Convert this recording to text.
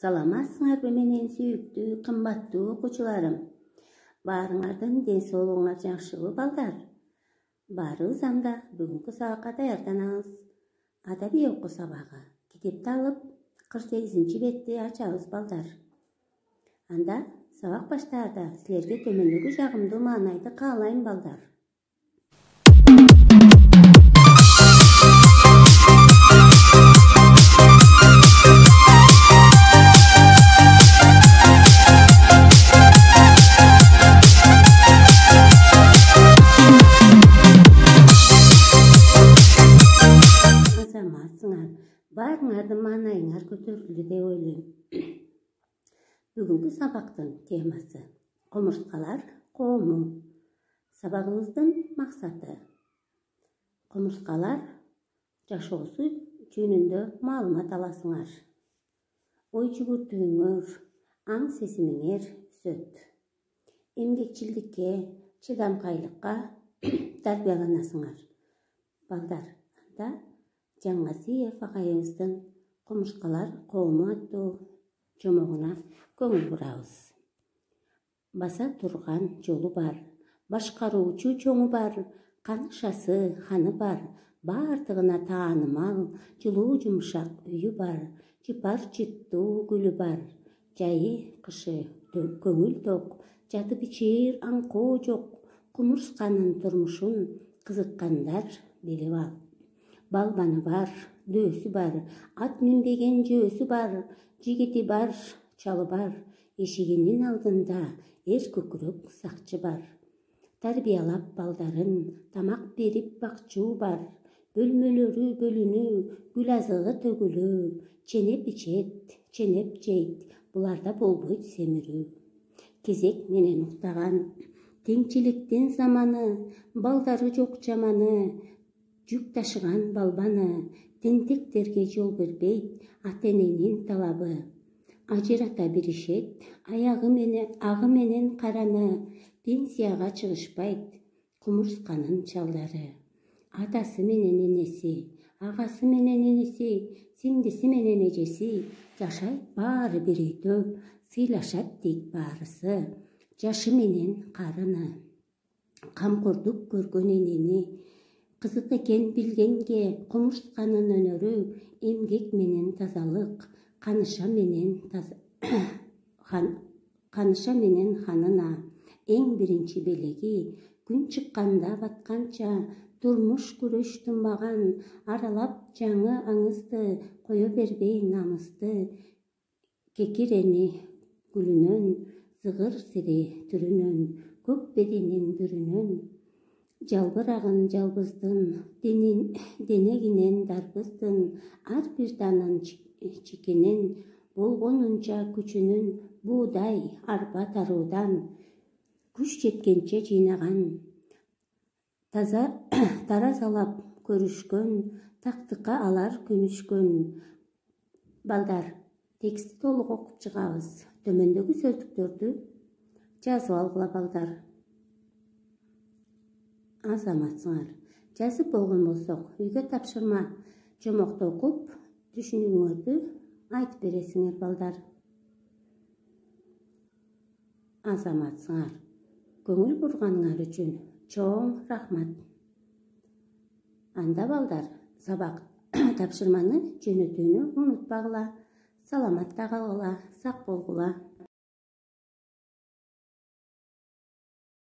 Саламатсыңарбы менен сүйүктүү, кымбаттуу окуучуларым. Баарыңардын ден соолугуңар жакшыбы балдар? Баарыбыз анда бүгүнкү сабакка даярданабыз. Адабий окуу сабагы. Китепти алып 48 бетти ачабыз балдар. Анда сабак баштаарда силерге төмөндөгү жагымдуу маанайды каалайм балдар. Баарыңардын маанайыңар көтөрүлдү деп ойлойм. Бүгүнкү сабактын темасы комурскалар коому. Сабагыбыздын максаты комурскалар жашоосу жөнүндө маалымат аласыңар. Ой жүгүртүүңөр, аң сезимиңер өсөт. Эмгекчилдикке, чыдамкайлыкка тарбияланасыңар. Балдар, анда Жаңгазиев агайыбыздын комурскалар коому аттуу жомогуна көңүл бурабыз. Баса турган жолу бар, башкаруучу чоңу бар, канышасы, ханы бар, баардыгына таанымал, жылуу жумшак үйү бар, жыпар жыттуу гүлү бар, жайы кышы көңүл ток, жатып ичер аңкоо жок, кумурсканын турмушун кызыккандар билип ал. Балбаны бар, дөсү бар, ат минбеген жөөсү бар, жигити бар, чалы бар, эшигинин алдында эр көкүрөк сакчы бар. Тарбиялап балдарын тамак берип бакчуу бар, бөлмөлөрү бөлүнүү, гүл азыгы төгүлүү, ченеп ичет, ченеп жейт, буларда болбойт семирүү. Кезек менен уктаган, теңчиликтин заманы, балдары жок жаманы, жүк ташыган балбаны, тентектерге жол бербейт, ата-эненин талабы. Ажырата беришет, агы менен караны, пенсияга чыгышпайт, кумурсканын чалдары. Атасы менен энеси, агасы менен иниси, сиңдиси менен эжеси, жашайт баары бир үйдө, сыйлашат дейт баарысы. Жашы менен карыны, камкордук көргөн энени, кызык экен билгенге кумурсканын өнөрү, эмгек менен тазалык, каныша менен ханына, эң биринчи белеги, күн чыкканда батканча, турмуш күрөш тынбаган, аралап жаңы аңызды, кое бербей намысты, кекирени гүлүнөн, зыгыр сири түрүнөн, көк беденин бүрүнөн, жалбырагын жалбыздын, денегинен дарбыздын, ар бир данын чикенен, болгонунча күчүнүн, буудай, арпа таруудан, күч жеткенче жыйнаган, таразалап көрүшкөн, тактыкка алар көнүшкөн. Балдар, текстти толук окуп чыгабыз. Төмөндөгү сөздүктөрдү жазып алгыла балдар. Азаматсыңар. Жазып болгон болсок, үйгө тапшырма жомокту окуп, түшүнүүңөрдү айтып бересиңер балдар. Азаматсыңар. Көңүл бурганыңар үчүн чоң рахмат. Анда балдар, сабак тапшырманы жөнөтүүнү унутпагыла. Саламатта калгыла, сак болгула.